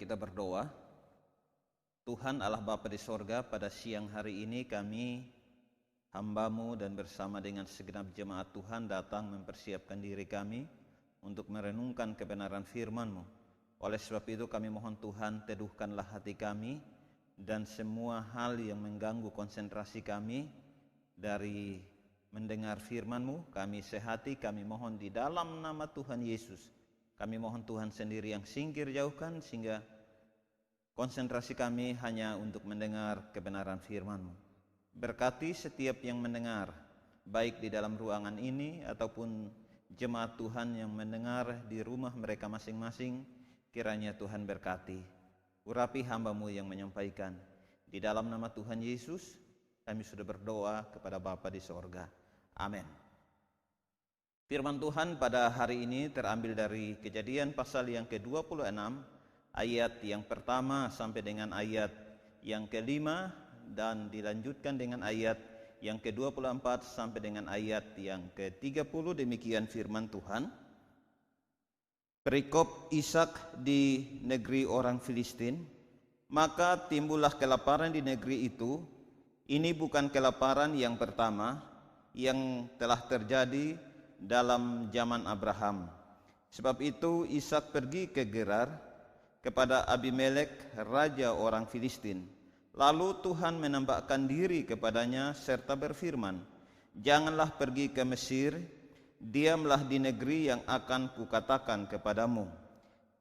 Kita berdoa. Tuhan Allah Bapa di sorga, pada siang hari ini kami hamba-Mu dan bersama dengan segenap jemaat Tuhan datang mempersiapkan diri kami untuk merenungkan kebenaran firman-Mu. Oleh sebab itu kami mohon Tuhan, teduhkanlah hati kami dan semua hal yang mengganggu konsentrasi kami dari mendengar firman-Mu, kami sehati, kami mohon di dalam nama Tuhan Yesus. Kami mohon Tuhan sendiri yang singkir jauhkan sehingga konsentrasi kami hanya untuk mendengar kebenaran firman-Mu. Berkati setiap yang mendengar, baik di dalam ruangan ini ataupun jemaat Tuhan yang mendengar di rumah mereka masing-masing. Kiranya Tuhan berkati. Urapi hamba-Mu yang menyampaikan. Di dalam nama Tuhan Yesus, kami sudah berdoa kepada Bapa di sorga. Amin. Firman Tuhan pada hari ini terambil dari Kejadian pasal yang ke-26, ayat yang pertama sampai dengan ayat yang kelima, dan dilanjutkan dengan ayat yang ke-24 sampai dengan ayat yang ke-30. Demikian firman Tuhan. Perikop Ishak di negeri orang Filistin. Maka timbullah kelaparan di negeri itu. Ini bukan kelaparan yang pertama yang telah terjadi dalam zaman Abraham. Sebab itu Ishak pergi ke Gerar kepada Abimelek, raja orang Filistin. Lalu Tuhan menampakkan diri kepadanya serta berfirman, "Janganlah pergi ke Mesir, diamlah di negeri yang akan kukatakan kepadamu.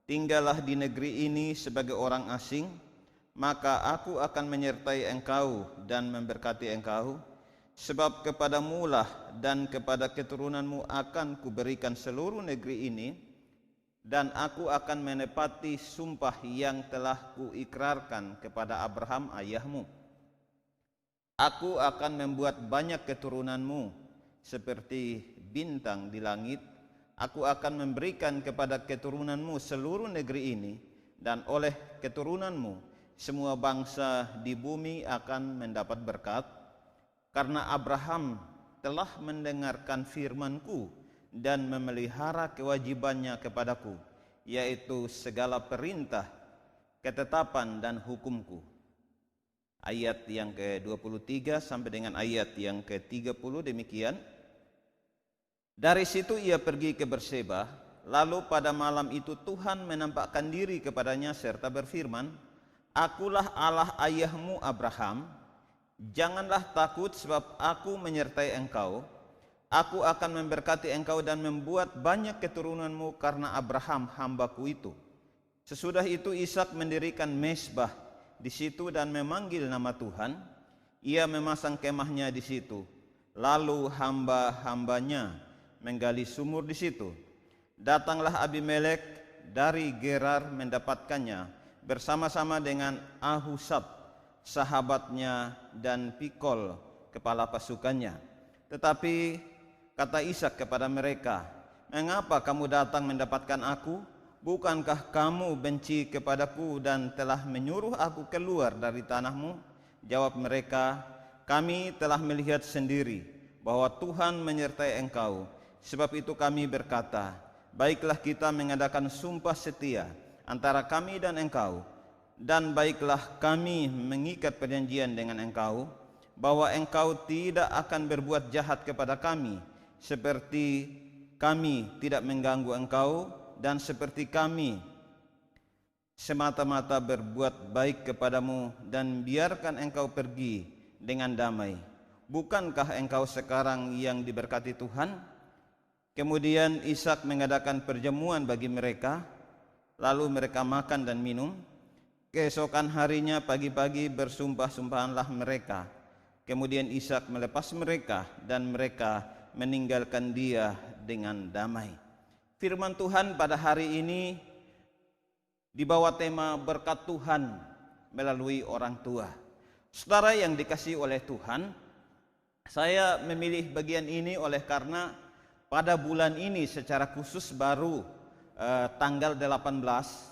Tinggallah di negeri ini sebagai orang asing, maka aku akan menyertai engkau dan memberkati engkau. Sebab kepadamulah dan kepada keturunanmu akan kuberikan seluruh negeri ini, dan aku akan menepati sumpah yang telah kuikrarkan kepada Abraham ayahmu. Aku akan membuat banyak keturunanmu seperti bintang di langit. Aku akan memberikan kepada keturunanmu seluruh negeri ini, dan oleh keturunanmu semua bangsa di bumi akan mendapat berkat. Karena Abraham telah mendengarkan firman-Ku dan memelihara kewajibannya kepadaku, yaitu segala perintah, ketetapan dan hukum-Ku." Ayat yang ke-23 sampai dengan ayat yang ke-30 demikian. Dari situ ia pergi ke Berseba. Lalu pada malam itu Tuhan menampakkan diri kepadanya serta berfirman, "Akulah Allah ayahmu Abraham. Janganlah takut, sebab aku menyertai engkau. Aku akan memberkati engkau dan membuat banyak keturunanmu karena Abraham hambaku itu." Sesudah itu Ishak mendirikan mezbah di situ dan memanggil nama Tuhan. Ia memasang kemahnya di situ. Lalu hamba-hambanya menggali sumur di situ. Datanglah Abimelek dari Gerar mendapatkannya bersama-sama dengan Ahusab sahabatnya dan Pikol kepala pasukannya. Tetapi kata Ishak kepada mereka, "Mengapa kamu datang mendapatkan aku? Bukankah kamu benci kepadaku dan telah menyuruh aku keluar dari tanahmu?" Jawab mereka, "Kami telah melihat sendiri bahwa Tuhan menyertai engkau. Sebab itu kami berkata, baiklah kita mengadakan sumpah setia antara kami dan engkau. Dan baiklah kami mengikat perjanjian dengan engkau, bahwa engkau tidak akan berbuat jahat kepada kami, seperti kami tidak mengganggu engkau, dan seperti kami semata-mata berbuat baik kepadamu, dan biarkan engkau pergi dengan damai. Bukankah engkau sekarang yang diberkati Tuhan?" Kemudian Ishak mengadakan perjamuan bagi mereka, lalu mereka makan dan minum. Keesokan harinya pagi-pagi bersumpah-sumpahanlah mereka. Kemudian Ishak melepas mereka dan mereka meninggalkan dia dengan damai. Firman Tuhan pada hari ini dibawa tema berkat Tuhan melalui orang tua. Saudara yang dikasihi oleh Tuhan, saya memilih bagian ini oleh karena pada bulan ini secara khusus baru tanggal 18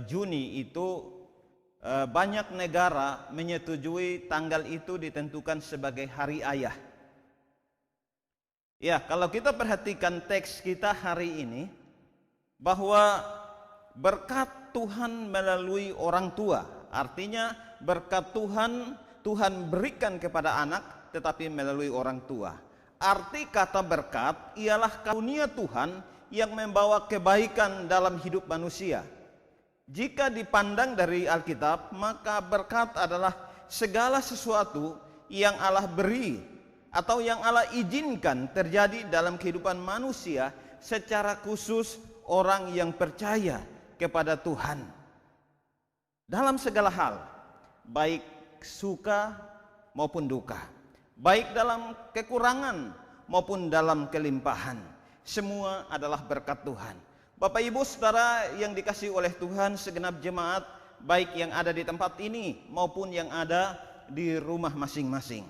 Juni itu banyak negara menyetujui tanggal itu ditentukan sebagai hari ayah. Ya, kalau kita perhatikan teks kita hari ini, bahwa berkat Tuhan melalui orang tua. Artinya berkat Tuhan berikan kepada anak tetapi melalui orang tua. Arti kata berkat ialah karunia Tuhan yang membawa kebaikan dalam hidup manusia. Jika dipandang dari Alkitab, maka berkat adalah segala sesuatu yang Allah beri atau yang Allah izinkan terjadi dalam kehidupan manusia, secara khusus orang yang percaya kepada Tuhan dalam segala hal, baik suka maupun duka, baik dalam kekurangan maupun dalam kelimpahan, semua adalah berkat Tuhan. Bapak Ibu Saudara yang dikasihi oleh Tuhan, segenap jemaat baik yang ada di tempat ini maupun yang ada di rumah masing-masing.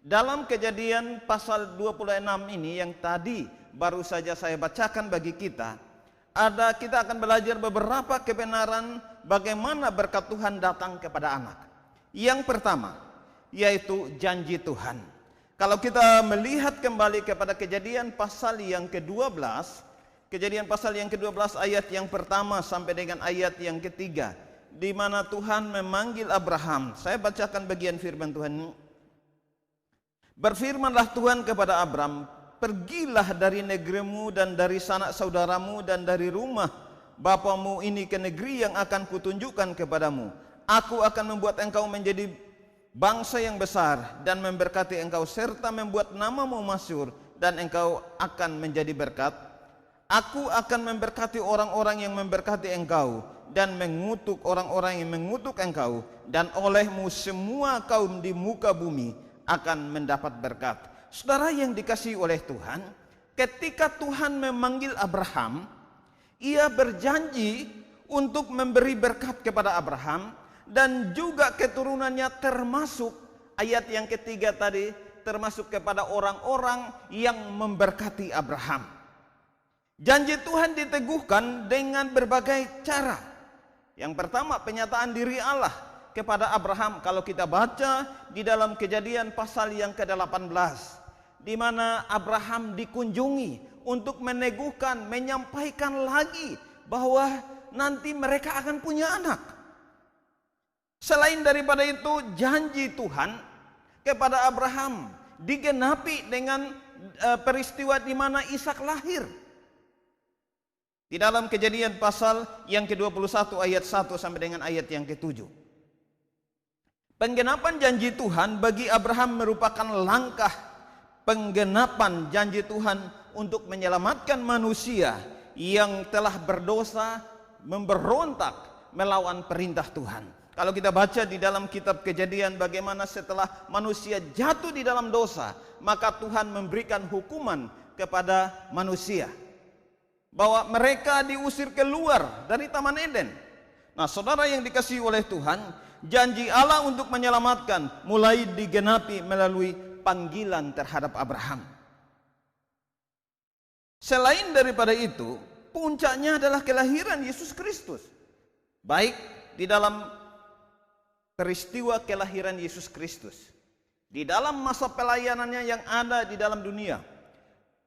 Dalam Kejadian pasal 26 ini yang tadi baru saja saya bacakan bagi kita, kita akan belajar beberapa kebenaran bagaimana berkat Tuhan datang kepada anak. Yang pertama, yaitu janji Tuhan. Kalau kita melihat kembali kepada Kejadian pasal yang ke-12, Kejadian pasal yang ke-12 ayat yang pertama sampai dengan ayat yang ketiga, di mana Tuhan memanggil Abraham. Saya bacakan bagian firman Tuhan ini. Berfirmanlah Tuhan kepada Abram, pergilah dari negerimu dan dari sanak saudaramu dan dari rumah bapamu ini ke negeri yang akan kutunjukkan kepadamu. Aku akan membuat engkau menjadi bangsa yang besar dan memberkati engkau serta membuat namamu masyhur dan engkau akan menjadi berkat. Aku akan memberkati orang-orang yang memberkati engkau dan mengutuk orang-orang yang mengutuk engkau, dan olehmu semua kaum di muka bumi akan mendapat berkat. Saudara yang dikasihi oleh Tuhan, ketika Tuhan memanggil Abraham, ia berjanji untuk memberi berkat kepada Abraham dan juga keturunannya, termasuk ayat yang ketiga tadi, termasuk kepada orang-orang yang memberkati Abraham. Janji Tuhan diteguhkan dengan berbagai cara. Yang pertama, penyataan diri Allah kepada Abraham. Kalau kita baca di dalam Kejadian pasal yang ke-18, di mana Abraham dikunjungi untuk meneguhkan, menyampaikan lagi bahwa nanti mereka akan punya anak. Selain daripada itu, janji Tuhan kepada Abraham digenapi dengan peristiwa di mana Ishak lahir. Di dalam Kejadian pasal yang ke-21 ayat 1 sampai dengan ayat yang ke-7. Penggenapan janji Tuhan bagi Abraham merupakan langkah penggenapan janji Tuhan untuk menyelamatkan manusia yang telah berdosa, memberontak melawan perintah Tuhan. Kalau kita baca di dalam kitab Kejadian bagaimana setelah manusia jatuh di dalam dosa, maka Tuhan memberikan hukuman kepada manusia, bahwa mereka diusir keluar dari Taman Eden. Nah, saudara yang dikasihi oleh Tuhan, janji Allah untuk menyelamatkan mulai digenapi melalui panggilan terhadap Abraham. Selain daripada itu, puncaknya adalah kelahiran Yesus Kristus. Baik di dalam peristiwa kelahiran Yesus Kristus, di dalam masa pelayanannya yang ada di dalam dunia,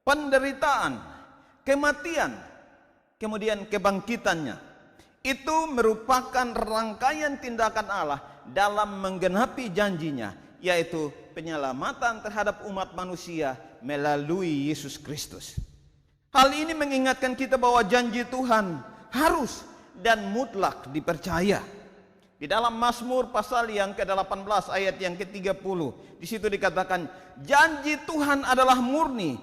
penderitaan, kematian, kemudian kebangkitannya, itu merupakan rangkaian tindakan Allah dalam menggenapi janjinya, yaitu penyelamatan terhadap umat manusia melalui Yesus Kristus. Hal ini mengingatkan kita bahwa janji Tuhan harus dan mutlak dipercaya. Di dalam Mazmur pasal yang ke-18 ayat yang ke-30, di situ dikatakan, janji Tuhan adalah murni,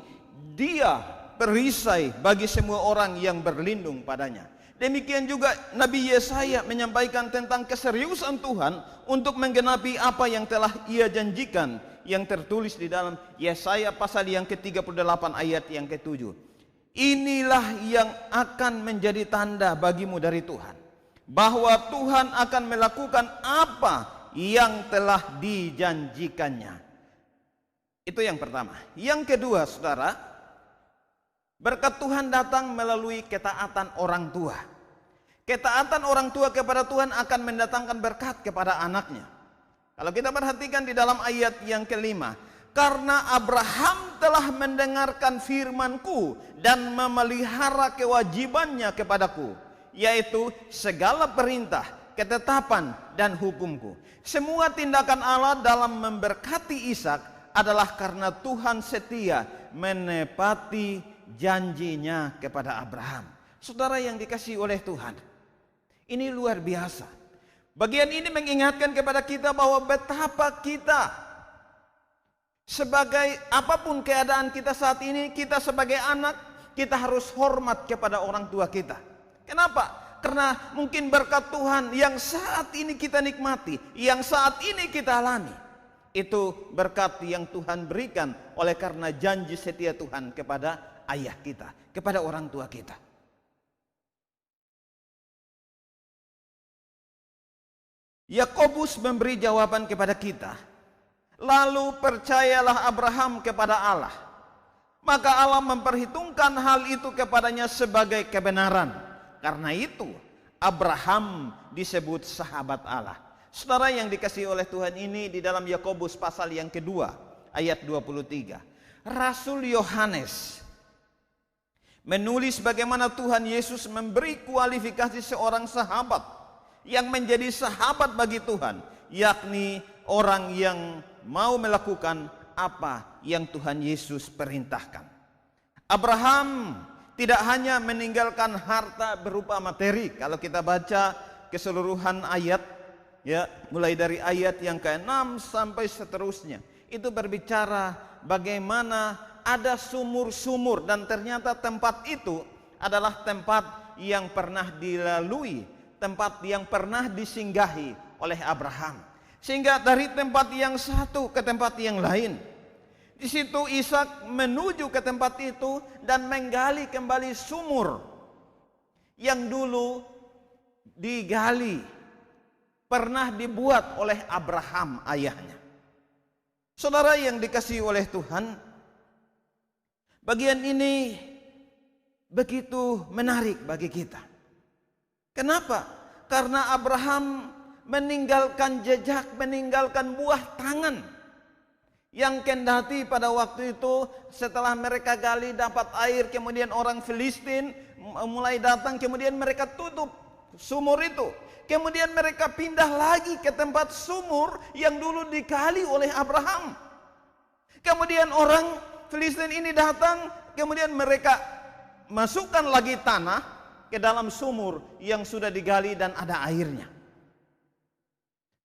Dia perisai bagi semua orang yang berlindung padanya. Demikian juga Nabi Yesaya menyampaikan tentang keseriusan Tuhan untuk menggenapi apa yang telah Ia janjikan, yang tertulis di dalam Yesaya pasal yang ke-38 ayat yang ke-7. Inilah yang akan menjadi tanda bagimu dari Tuhan, bahwa Tuhan akan melakukan apa yang telah dijanjikannya. Itu yang pertama. Yang kedua, saudara, berkat Tuhan datang melalui ketaatan orang tua. Ketaatan orang tua kepada Tuhan akan mendatangkan berkat kepada anaknya. Kalau kita perhatikan di dalam ayat yang kelima, karena Abraham telah mendengarkan firman-Ku dan memelihara kewajibannya kepadaku, yaitu segala perintah, ketetapan, dan hukumku. Semua tindakan Allah dalam memberkati Ishak adalah karena Tuhan setia menepati janjinya kepada Abraham. Saudara yang dikasihi oleh Tuhan, ini luar biasa. Bagian ini mengingatkan kepada kita bahwa betapa kita sebagai apapun keadaan kita saat ini, kita sebagai anak, kita harus hormat kepada orang tua kita. Kenapa? Karena mungkin berkat Tuhan yang saat ini kita nikmati, yang saat ini kita alami, itu berkat yang Tuhan berikan oleh karena janji setia Tuhan kepada ayah kita, kepada orang tua kita. Yakobus memberi jawaban kepada kita, lalu percayalah Abraham kepada Allah, maka Allah memperhitungkan hal itu kepadanya sebagai kebenaran. Karena itu Abraham disebut sahabat Allah. Saudara yang dikasihi oleh Tuhan, ini di dalam Yakobus pasal yang kedua ayat 23. Rasul Yohanes menulis bagaimana Tuhan Yesus memberi kualifikasi seorang sahabat yang menjadi sahabat bagi Tuhan, yakni orang yang mau melakukan apa yang Tuhan Yesus perintahkan. Abraham tidak hanya meninggalkan harta berupa materi. Kalau kita baca keseluruhan ayat, ya, mulai dari ayat yang ke-6 sampai seterusnya, itu berbicara bagaimana ada sumur-sumur, dan ternyata tempat itu adalah tempat yang pernah dilalui, tempat yang pernah disinggahi oleh Abraham. Sehingga dari tempat yang satu ke tempat yang lain, di situ Ishak menuju ke tempat itu dan menggali kembali sumur yang dulu digali, pernah dibuat oleh Abraham ayahnya. Saudara yang dikasihi oleh Tuhan, bagian ini begitu menarik bagi kita. Kenapa? Karena Abraham meninggalkan jejak, meninggalkan buah tangan yang kendati pada waktu itu setelah mereka gali dapat air, kemudian orang Filistin mulai datang, kemudian mereka tutup sumur itu. Kemudian mereka pindah lagi ke tempat sumur yang dulu digali oleh Abraham. Kemudian orang Filistin ini datang, kemudian mereka masukkan lagi tanah ke dalam sumur yang sudah digali dan ada airnya.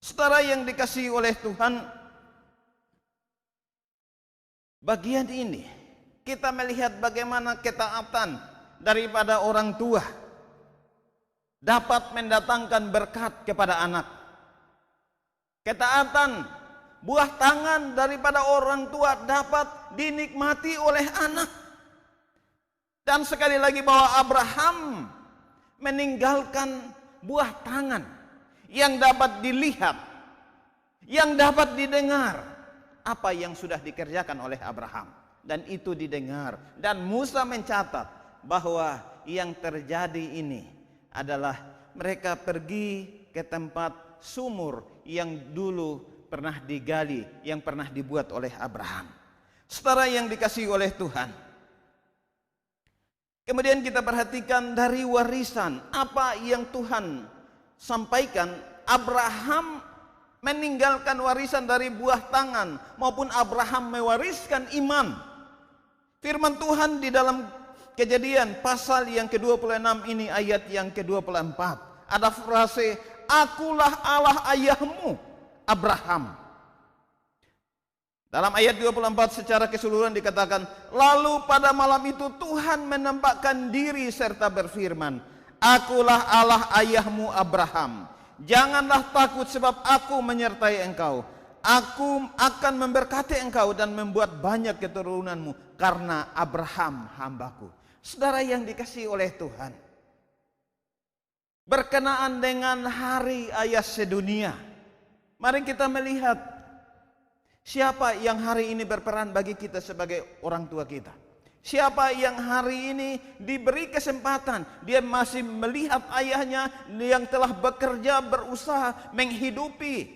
Saudara yang dikasihi oleh Tuhan, bagian ini kita melihat bagaimana ketaatan daripada orang tua dapat mendatangkan berkat kepada anak. Ketaatan, buah tangan daripada orang tua dapat dinikmati oleh anak. Dan sekali lagi bahwa Abraham meninggalkan buah tangan yang dapat dilihat, yang dapat didengar, apa yang sudah dikerjakan oleh Abraham, dan itu didengar. Dan Musa mencatat bahwa yang terjadi ini adalah mereka pergi ke tempat sumur yang dulu pernah digali, yang pernah dibuat oleh Abraham. Saudara yang dikasihi oleh Tuhan, kemudian kita perhatikan dari warisan apa yang Tuhan sampaikan. Abraham meninggalkan warisan dari buah tangan, maupun Abraham mewariskan iman. Firman Tuhan di dalam Kejadian pasal yang ke-26 ini ayat yang ke-24, ada frase, akulah Allah ayahmu Abraham. Dalam ayat 24 secara keseluruhan dikatakan, lalu pada malam itu Tuhan menampakkan diri serta berfirman, akulah Allah ayahmu Abraham. Janganlah takut sebab aku menyertai engkau. Aku akan memberkati engkau dan membuat banyak keturunanmu karena Abraham hambaku. Saudara yang dikasihi oleh Tuhan, berkenaan dengan hari ayah sedunia, mari kita melihat siapa yang hari ini berperan bagi kita sebagai orang tua kita. Siapa yang hari ini diberi kesempatan, dia masih melihat ayahnya yang telah bekerja, berusaha, menghidupi,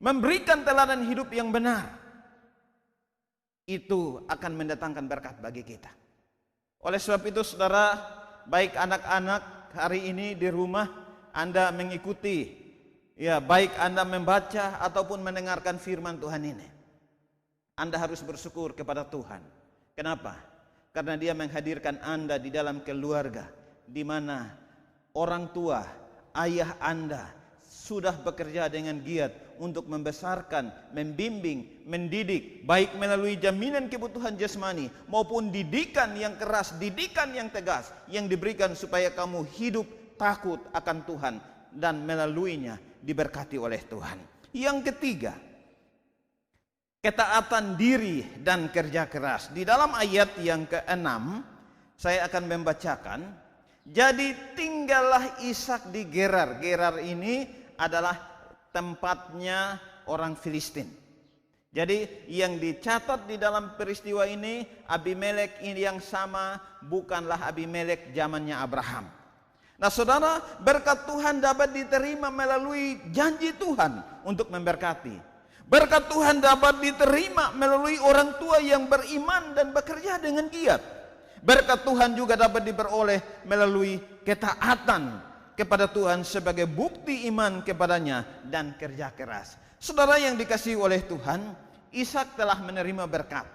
memberikan teladan hidup yang benar. Itu akan mendatangkan berkat bagi kita. Oleh sebab itu saudara, baik anak-anak hari ini di rumah Anda mengikuti, ya baik Anda membaca ataupun mendengarkan firman Tuhan ini, Anda harus bersyukur kepada Tuhan. Kenapa? Karena Dia menghadirkan Anda di dalam keluarga di mana orang tua, ayah Anda sudah bekerja dengan giat untuk membesarkan, membimbing, mendidik, baik melalui jaminan kebutuhan jasmani maupun didikan yang keras, didikan yang tegas yang diberikan supaya kamu hidup takut akan Tuhan dan melaluinya diberkati oleh Tuhan. Yang ketiga, ketaatan diri dan kerja keras. Di dalam ayat yang ke-6 saya akan membacakan, jadi tinggallah Ishak di Gerar. Gerar ini adalah tempatnya orang Filistin. Jadi yang dicatat di dalam peristiwa ini, Abimelek ini yang sama bukanlah Abimelek zamannya Abraham. Nah saudara, berkat Tuhan dapat diterima melalui janji Tuhan untuk memberkati. Berkat Tuhan dapat diterima melalui orang tua yang beriman dan bekerja dengan giat. Berkat Tuhan juga dapat diperoleh melalui ketaatan kepada Tuhan sebagai bukti iman kepadanya dan kerja keras. Saudara yang dikasihi oleh Tuhan, Ishak telah menerima berkat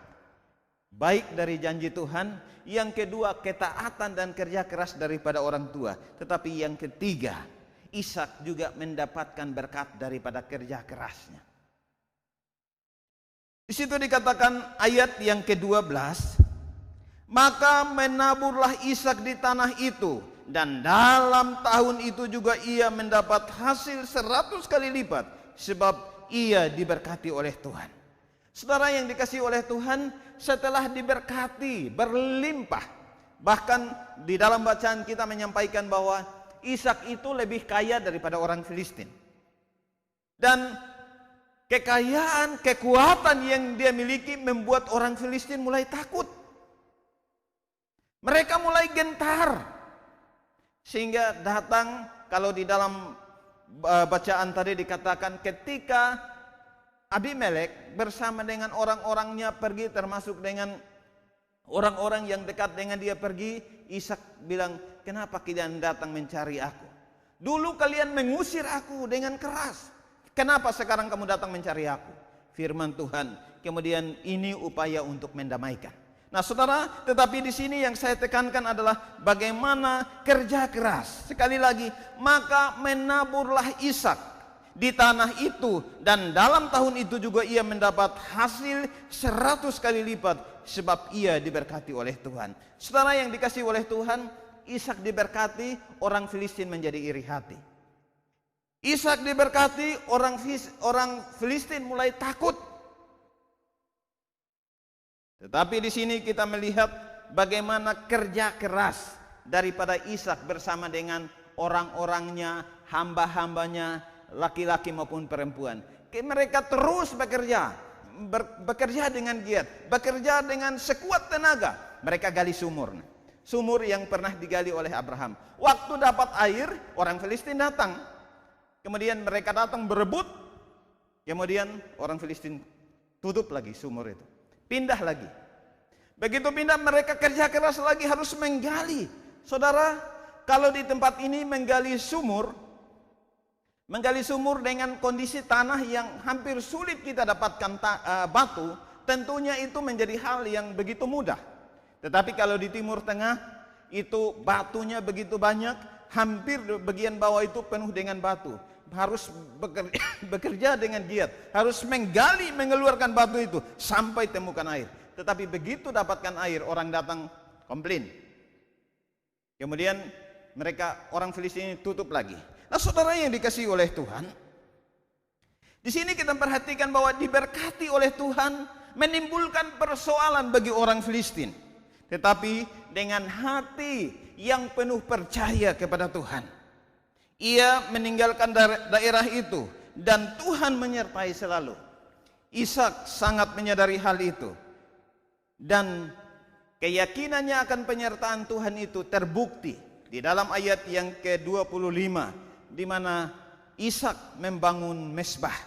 baik dari janji Tuhan, yang kedua ketaatan dan kerja keras daripada orang tua. Tetapi yang ketiga, Ishak juga mendapatkan berkat daripada kerja kerasnya. Di situ dikatakan ayat yang ke-12, maka menaburlah Ishak di tanah itu, dan dalam tahun itu juga ia mendapat hasil 100 kali lipat, sebab ia diberkati oleh Tuhan. Saudara yang dikasihi oleh Tuhan, setelah diberkati berlimpah, bahkan di dalam bacaan kita menyampaikan bahwa Ishak itu lebih kaya daripada orang Filistin. Dan kekayaan, kekuatan yang dia miliki membuat orang Filistin mulai takut. Mereka mulai gentar. Sehingga datang, kalau di dalam bacaan tadi dikatakan ketika Abimelek bersama dengan orang-orangnya pergi, termasuk dengan orang-orang yang dekat dengan dia pergi, Ishak bilang, kenapa kalian datang mencari aku? Dulu kalian mengusir aku dengan keras. Kenapa sekarang kamu datang mencari aku? Firman Tuhan. Kemudian ini upaya untuk mendamaikan. Nah saudara, tetapi di sini yang saya tekankan adalah bagaimana kerja keras. Sekali lagi, maka menaburlah Ishak di tanah itu, dan dalam tahun itu juga ia mendapat hasil 100 kali lipat, sebab ia diberkati oleh Tuhan. Saudara yang dikasihi oleh Tuhan, Ishak diberkati, orang Filistin menjadi iri hati. Ishak diberkati, orang Filistin mulai takut. Tetapi di sini kita melihat bagaimana kerja keras daripada Ishak bersama dengan orang-orangnya, hamba-hambanya, laki-laki maupun perempuan. Mereka terus bekerja dengan giat, bekerja dengan sekuat tenaga. Mereka gali sumur. Sumur yang pernah digali oleh Abraham. Waktu dapat air, orang Filistin datang. Kemudian mereka datang berebut. Kemudian orang Filistin tutup lagi sumur itu. Pindah lagi. Begitu pindah, mereka kerja keras lagi, harus menggali. Saudara, kalau di tempat ini menggali sumur dengan kondisi tanah yang hampir sulit kita dapatkan batu, tentunya itu menjadi hal yang begitu mudah. Tetapi kalau di Timur Tengah, itu batunya begitu banyak, hampir bagian bawah itu penuh dengan batu. Harus bekerja dengan giat, harus menggali, mengeluarkan batu itu sampai temukan air. Tetapi begitu dapatkan air, orang datang komplain. Kemudian mereka, orang Filistin ini tutup lagi. Nah saudara yang dikasihi oleh Tuhan, di sini kita perhatikan bahwa diberkati oleh Tuhan menimbulkan persoalan bagi orang Filistin. Tetapi dengan hati yang penuh percaya kepada Tuhan, ia meninggalkan daerah itu, dan Tuhan menyertai selalu. Ishak sangat menyadari hal itu, dan keyakinannya akan penyertaan Tuhan itu terbukti di dalam ayat yang ke-25, di mana Ishak membangun mezbah.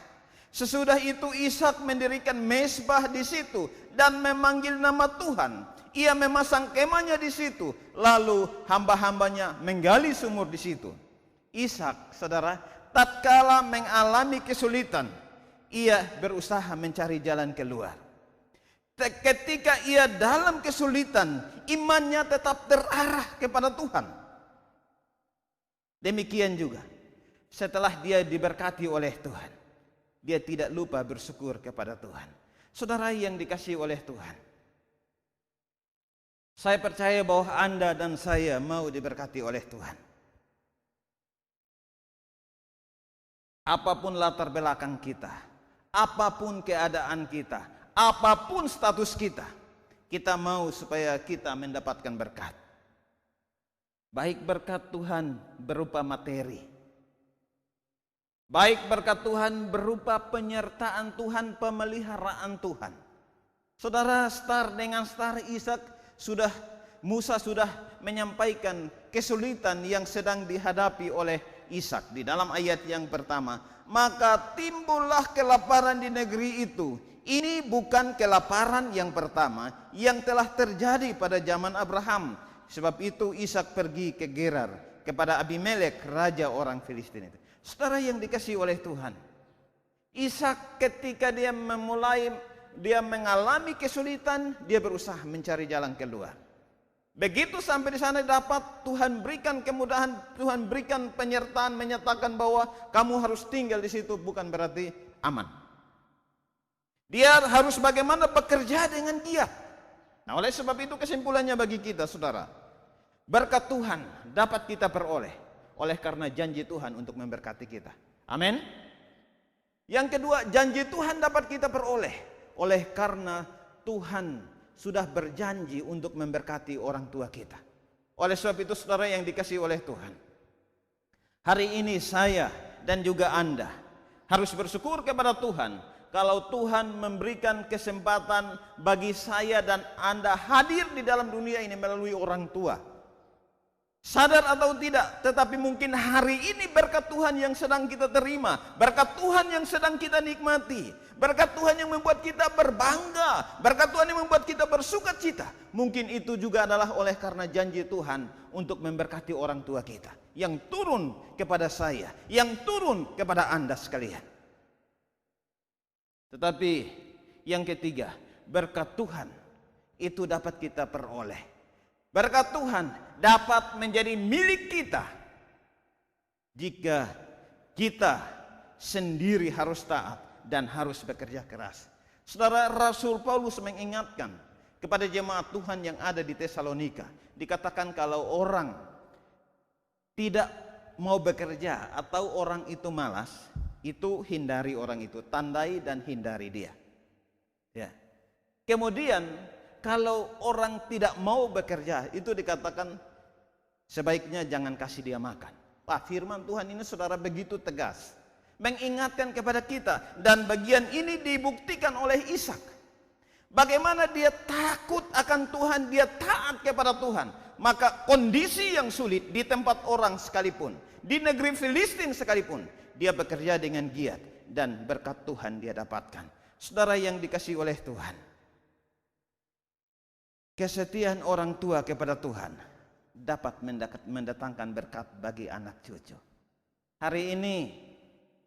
Sesudah itu Ishak mendirikan mezbah di situ dan memanggil nama Tuhan. Ia memasang kemahnya di situ, lalu hamba-hambanya menggali sumur di situ. Ishak, saudara, tatkala mengalami kesulitan, ia berusaha mencari jalan keluar. Ketika ia dalam kesulitan, imannya tetap terarah kepada Tuhan. Demikian juga setelah dia diberkati oleh Tuhan, dia tidak lupa bersyukur kepada Tuhan. Saudara yang dikasihi oleh Tuhan, saya percaya bahwa Anda dan saya mau diberkati oleh Tuhan. Apapun latar belakang kita, apapun keadaan kita, apapun status kita, kita mau supaya kita mendapatkan berkat. Baik berkat Tuhan berupa materi, baik berkat Tuhan berupa penyertaan Tuhan, pemeliharaan Tuhan. Saudara, dengan star Ishak Musa sudah menyampaikan kesulitan yang sedang dihadapi oleh Ishak di dalam ayat yang pertama. Maka timbullah kelaparan di negeri itu. Ini bukan kelaparan yang pertama yang telah terjadi pada zaman Abraham. Sebab itu Ishak pergi ke Gerar kepada Abimelek, raja orang Filistin itu. Saudara yang dikasihi oleh Tuhan, Ishak ketika dia mengalami kesulitan, dia berusaha mencari jalan keluar. Begitu sampai di sana dapat Tuhan berikan kemudahan, Tuhan berikan penyertaan, menyatakan bahwa kamu harus tinggal di situ, bukan berarti aman. Dia harus bagaimana bekerja dengan giat. Nah, oleh sebab itu kesimpulannya bagi kita, saudara, berkat Tuhan dapat kita peroleh oleh karena janji Tuhan untuk memberkati kita. Amin. Yang kedua, janji Tuhan dapat kita peroleh oleh karena Tuhan sudah berjanji untuk memberkati orang tua kita. Oleh sebab itu, saudara yang dikasihi oleh Tuhan, hari ini saya dan juga Anda harus bersyukur kepada Tuhan kalau Tuhan memberikan kesempatan bagi saya dan Anda hadir di dalam dunia ini melalui orang tua. Sadar atau tidak, tetapi mungkin hari ini berkat Tuhan yang sedang kita terima, berkat Tuhan yang sedang kita nikmati, berkat Tuhan yang membuat kita berbangga, berkat Tuhan yang membuat kita bersukacita. Mungkin itu juga adalah oleh karena janji Tuhan untuk memberkati orang tua kita, yang turun kepada saya, yang turun kepada Anda sekalian. Tetapi yang ketiga, berkat Tuhan itu dapat kita peroleh. Berkat Tuhan dapat menjadi milik kita jika kita sendiri harus taat dan harus bekerja keras. Saudara, Rasul Paulus mengingatkan kepada jemaat Tuhan yang ada di Tesalonika, dikatakan kalau orang tidak mau bekerja atau orang itu malas, itu hindari orang itu, tandai dan hindari dia. Ya. Kemudian kalau orang tidak mau bekerja, itu dikatakan sebaiknya jangan kasih dia makan. Wah, firman Tuhan ini saudara begitu tegas, mengingatkan kepada kita, dan bagian ini dibuktikan oleh Ishak. Bagaimana dia takut akan Tuhan, dia taat kepada Tuhan. Maka kondisi yang sulit di tempat orang sekalipun, di negeri Filistin sekalipun, dia bekerja dengan giat dan berkat Tuhan dia dapatkan. Saudara yang dikasihi oleh Tuhan, kesetiaan orang tua kepada Tuhan dapat mendatangkan berkat bagi anak cucu. Hari ini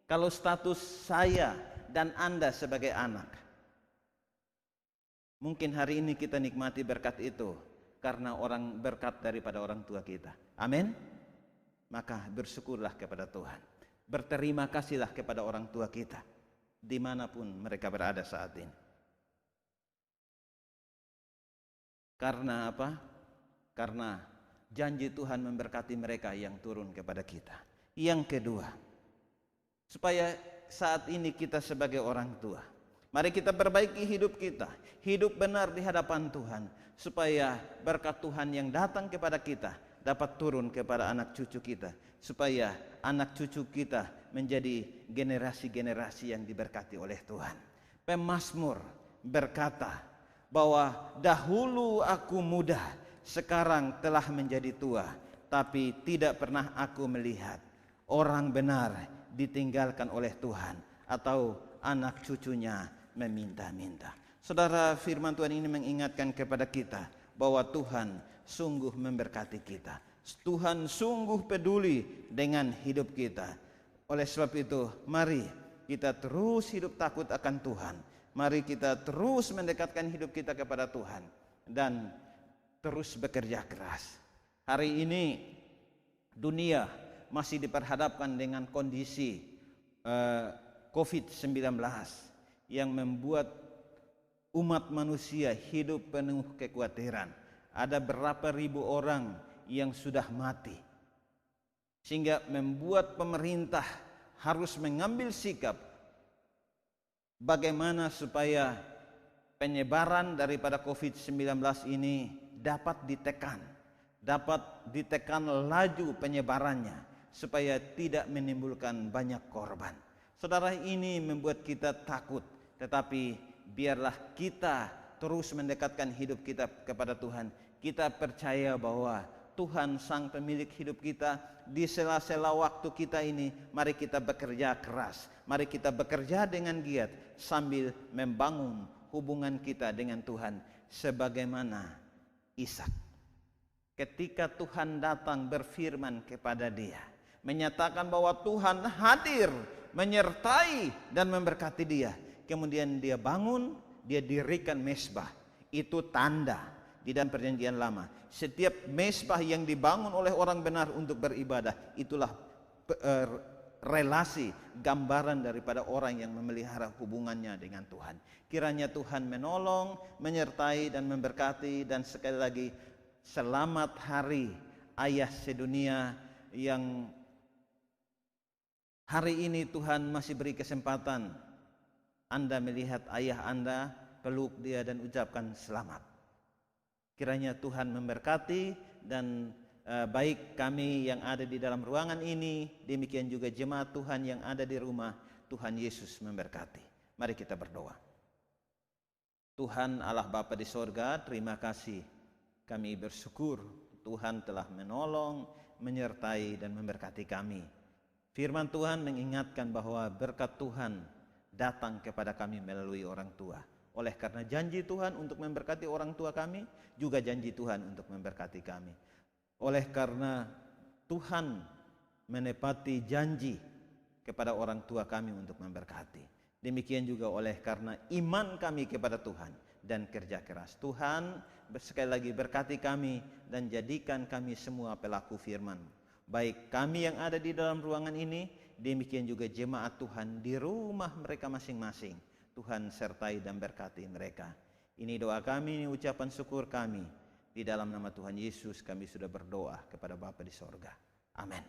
kalau status saya dan Anda sebagai anak, mungkin hari ini kita nikmati berkat itu karena orang berkat daripada orang tua kita. Amin. Maka bersyukurlah kepada Tuhan, berterima kasihlah kepada orang tua kita dimanapun mereka berada saat ini. Karena apa? Karena janji Tuhan memberkati mereka yang turun kepada kita. Yang kedua, supaya saat ini kita sebagai orang tua, mari kita perbaiki hidup kita, hidup benar di hadapan Tuhan, supaya berkat Tuhan yang datang kepada kita dapat turun kepada anak cucu kita, supaya anak cucu kita menjadi generasi-generasi yang diberkati oleh Tuhan. Pemazmur berkata bahwa dahulu aku muda, sekarang telah menjadi tua, tapi tidak pernah aku melihat orang benar ditinggalkan oleh Tuhan atau anak cucunya meminta-minta. Saudara, firman Tuhan ini mengingatkan kepada kita bahwa Tuhan sungguh memberkati kita. Tuhan sungguh peduli dengan hidup kita. Oleh sebab itu, mari kita terus hidup takut akan Tuhan. Mari kita terus mendekatkan hidup kita kepada Tuhan dan terus bekerja keras. Hari ini dunia masih diperhadapkan dengan kondisi COVID-19 yang membuat umat manusia hidup penuh kekhawatiran. Ada berapa ribu orang yang sudah mati, sehingga membuat pemerintah harus mengambil sikap bagaimana supaya penyebaran daripada COVID-19 ini dapat ditekan laju penyebarannya supaya tidak menimbulkan banyak korban. Saudara, ini membuat kita takut, tetapi biarlah kita terus mendekatkan hidup kita kepada Tuhan. Kita percaya bahwa Tuhan sang pemilik hidup kita. Di sela-sela waktu kita ini, mari kita bekerja keras, mari kita bekerja dengan giat sambil membangun hubungan kita dengan Tuhan sebagaimana Ishak. Ketika Tuhan datang berfirman kepada dia, menyatakan bahwa Tuhan hadir, menyertai dan memberkati dia. Kemudian dia bangun, dia dirikan mezbah. Itu tanda di dalam perjanjian lama. Setiap mezbah yang dibangun oleh orang benar untuk beribadah, itulah relasi, gambaran daripada orang yang memelihara hubungannya dengan Tuhan. Kiranya Tuhan menolong, menyertai dan memberkati. Dan sekali lagi, selamat hari ayah sedunia yang hari ini Tuhan masih beri kesempatan Anda melihat ayah Anda, peluk dia dan ucapkan selamat. Kiranya Tuhan memberkati dan baik kami yang ada di dalam ruangan ini, demikian juga jemaat Tuhan yang ada di rumah. Tuhan Yesus memberkati. Mari kita berdoa. Tuhan Allah Bapa di sorga, terima kasih. Kami bersyukur Tuhan telah menolong, menyertai dan memberkati kami. Firman Tuhan mengingatkan bahwa berkat Tuhan datang kepada kami melalui orang tua. Oleh karena janji Tuhan untuk memberkati orang tua kami, juga janji Tuhan untuk memberkati kami. Oleh karena Tuhan menepati janji kepada orang tua kami untuk memberkati. Demikian juga oleh karena iman kami kepada Tuhan dan kerja keras. Tuhan sekali lagi berkati kami dan jadikan kami semua pelaku firman. Baik kami yang ada di dalam ruangan ini, demikian juga jemaat Tuhan di rumah mereka masing-masing. Tuhan sertai dan berkati mereka. Ini doa kami, ini ucapan syukur kami. Di dalam nama Tuhan Yesus kami sudah berdoa kepada Bapa di sorga. Amin.